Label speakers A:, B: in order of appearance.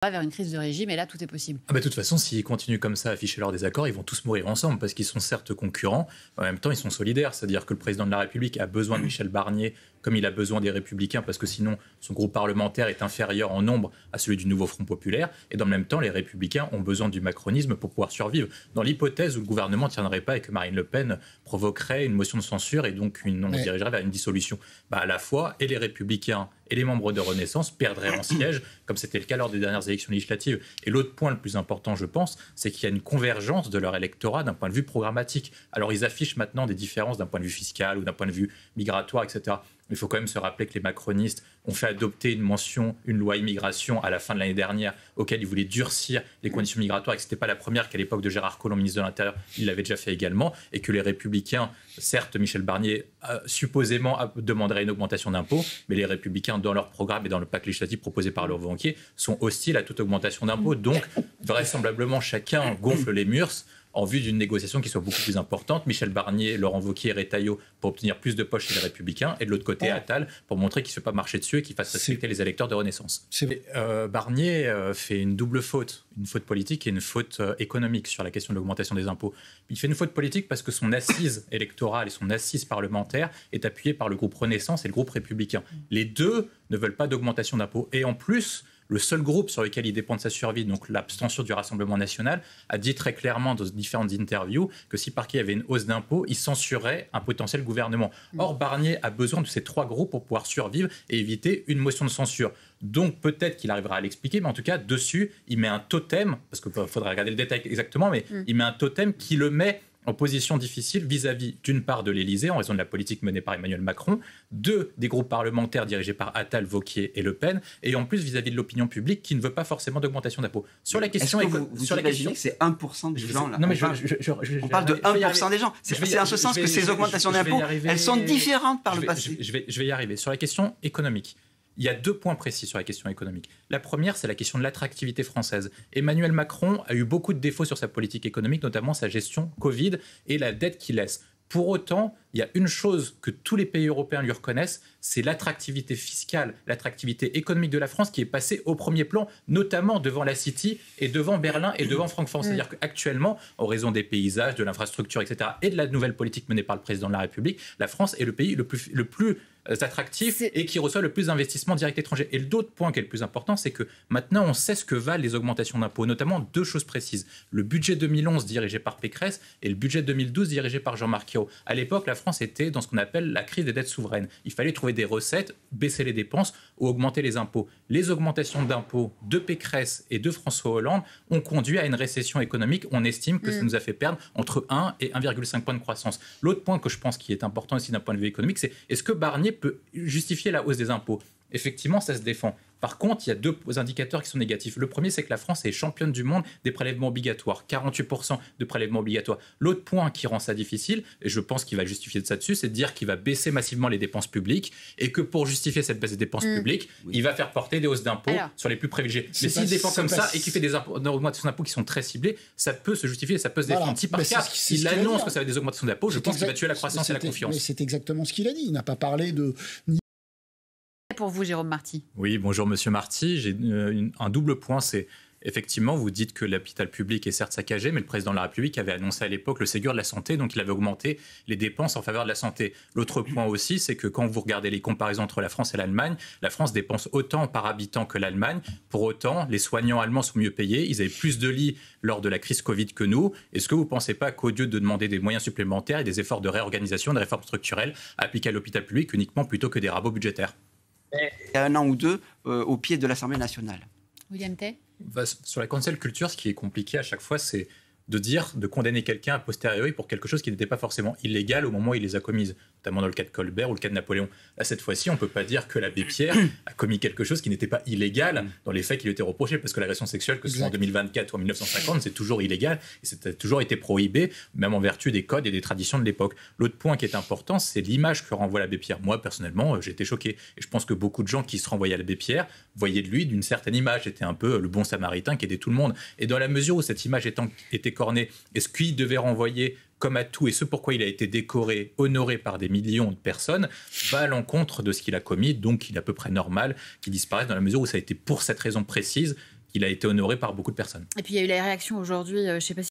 A: pas vers une crise de régime, et là, tout est possible.
B: De toute façon, s'ils continuent comme ça à afficher leur désaccord, ils vont tous mourir ensemble, parce qu'ils sont certes concurrents, mais en même temps, ils sont solidaires. C'est-à-dire que le président de la République a besoin de Michel Barnier, comme il a besoin des Républicains, parce que sinon, son groupe parlementaire est inférieur en nombre à celui du nouveau Front populaire. Et dans le même temps, les Républicains ont besoin du macronisme pour pouvoir survivre. Dans l'hypothèse où le gouvernement ne tiendrait pas et que Marine Le Pen provoquerait une motion de censure et donc on se dirigerait vers une dissolution, à la fois, et les Républicains et les membres de Renaissance perdraient en siège, comme c'était le cas lors des dernières élections législatives. Et l'autre point le plus important, je pense, c'est qu'il y a une convergence de leur électorat d'un point de vue programmatique. Alors, ils affichent maintenant des différences d'un point de vue fiscal ou d'un point de vue migratoire, etc. Il faut quand même se rappeler que les macronistes ont fait adopter une loi immigration à la fin de l'année dernière, auquel ils voulaient durcir les conditions migratoires, et que ce n'était pas la première qu'à l'époque de Gérard Collomb, ministre de l'Intérieur, il l'avait déjà fait également, et que les Républicains, certes, Michel Barnier, supposément demanderait une augmentation d'impôts, mais les Républicains, dans leur programme et dans le pacte législatif proposé par Laurent Wauquiez, sont hostiles à toute augmentation d'impôts. Donc, vraisemblablement, chacun gonfle les murs en vue d'une négociation qui soit beaucoup plus importante. Michel Barnier, Laurent Wauquiez et Retailleau pour obtenir plus de poches chez les Républicains, et de l'autre côté, Attal pour montrer qu'il ne se fait pas marcher dessus et qu'il fasse respecter les électeurs de Renaissance. Barnier fait une double faute, une faute politique et une faute économique sur la question de l'augmentation des impôts. Il fait une faute politique parce que son assise électorale et son assise parlementaire est appuyée par le groupe Renaissance et le groupe républicain. Les deux ne veulent pas d'augmentation d'impôts. Et en plus, le seul groupe sur lequel il dépend de sa survie, donc l'abstention du Rassemblement national, a dit très clairement dans différentes interviews que si par qui il y avait une hausse d'impôts, il censurerait un potentiel gouvernement. Or, Barnier a besoin de ces trois groupes pour pouvoir survivre et éviter une motion de censure. Donc peut-être qu'il arrivera à l'expliquer, mais en tout cas, dessus, il met un totem, parce qu'il faudrait regarder le détail exactement, mais il met un totem qui le met en position difficile vis-à-vis, d'une part, de l'Élysée, en raison de la politique menée par Emmanuel Macron, deux, des groupes parlementaires dirigés par Attal, Wauquiez et Le Pen, et en plus vis-à-vis de l'opinion publique qui ne veut pas forcément d'augmentation d'impôts. Sur la question...
C: Est-ce que vous imaginez que c'est 1% des gens là?
B: Non, mais
C: on parle de 1% des gens. C'est en ce sens que ces augmentations d'impôts, elles sont différentes par le passé.
B: Je vais y arriver. Sur la question économique, il y a 2 points précis sur la question économique. La première, c'est la question de l'attractivité française. Emmanuel Macron a eu beaucoup de défauts sur sa politique économique, notamment sa gestion Covid et la dette qu'il laisse. Pour autant, il y a une chose que tous les pays européens lui reconnaissent, c'est l'attractivité fiscale, l'attractivité économique de la France qui est passée au premier plan, notamment devant la City et devant Berlin et devant Francfort. C'est-à-dire qu'actuellement, en raison des paysages, de l'infrastructure, etc., et de la nouvelle politique menée par le président de la République, la France est le pays le plus attractif et qui reçoit le plus d'investissements directs étrangers. Et l'autre point qui est le plus important, c'est que maintenant on sait ce que valent les augmentations d'impôts, notamment 2 choses précises. Le budget 2011 dirigé par Pécresse et le budget 2012 dirigé par Jean-Marc Ayrault. À l'époque, la France était dans ce qu'on appelle la crise des dettes souveraines. Il fallait trouver des recettes, baisser les dépenses ou augmenter les impôts. Les augmentations d'impôts de Pécresse et de François Hollande ont conduit à une récession économique. On estime que ça nous a fait perdre entre 1 et 1,5 points de croissance. L'autre point que je pense qui est important aussi d'un point de vue économique, c'est est-ce que Barnier peut justifier la hausse des impôts? Effectivement, ça se défend. Par contre, il y a 2 indicateurs qui sont négatifs. Le premier, c'est que la France est championne du monde des prélèvements obligatoires, 48% de prélèvements obligatoires. L'autre point qui rend ça difficile, et je pense qu'il va justifier de ça dessus, c'est de dire qu'il va baisser massivement les dépenses publiques et que pour justifier cette baisse des dépenses publiques, il va faire porter des hausses d'impôts sur les plus privilégiés. Mais s'il défend comme ça et qu'il fait des augmentations d'impôts qui sont très ciblées, ça peut se justifier, ça peut se défendre. Si par cas, il annonce que ça va être des augmentations d'impôts, je pense qu'il va tuer la croissance et la confiance.
D: Mais c'est exactement ce qu'il a dit. Il n'a pas parlé de...
A: Pour vous, Jérôme Marty.
B: Oui, bonjour Monsieur Marty. J'ai un double point, c'est effectivement, vous dites que l'hôpital public est certes saccagé, mais le président de la République avait annoncé à l'époque le Ségur de la santé, donc il avait augmenté les dépenses en faveur de la santé. L'autre point aussi, c'est que quand vous regardez les comparaisons entre la France et l'Allemagne, la France dépense autant par habitant que l'Allemagne. Pour autant, les soignants allemands sont mieux payés, ils avaient plus de lits lors de la crise Covid que nous. Est-ce que vous ne pensez pas qu'au lieu de demander des moyens supplémentaires et des efforts de réorganisation, des réformes structurelles appliquées à l'hôpital public uniquement plutôt que des rabots budgétaires?
C: Il y a 1 an ou 2 au pied de l'Assemblée nationale.
A: William Tay.
B: Sur la cancel culture, ce qui est compliqué à chaque fois, c'est de condamner quelqu'un a posteriori pour quelque chose qui n'était pas forcément illégal au moment où il les a commises, notamment dans le cas de Colbert ou le cas de Napoléon. Là, cette fois-ci, on ne peut pas dire que l'abbé Pierre a commis quelque chose qui n'était pas illégal dans les faits qui lui étaient reprochés, parce que l'agression sexuelle, que ce soit en 2024 ou en 1950, c'est toujours illégal, et c'est toujours été prohibé, même en vertu des codes et des traditions de l'époque. L'autre point qui est important, c'est l'image que renvoie l'abbé Pierre. Moi, personnellement, j'ai été choqué, et je pense que beaucoup de gens qui se renvoyaient à l'abbé Pierre voyaient de lui d'une certaine image, c'était un peu le bon samaritain qui aidait tout le monde. Et dans la mesure où cette image était cornée, est-ce qu'il devait renvoyer comme à tout, et ce pourquoi il a été décoré, honoré par des millions de personnes, va à l'encontre de ce qu'il a commis, donc il est à peu près normal qu'il disparaisse dans la mesure où ça a été pour cette raison précise qu'il a été honoré par beaucoup de personnes.
A: Et puis il y a eu la réaction aujourd'hui, je ne sais pas si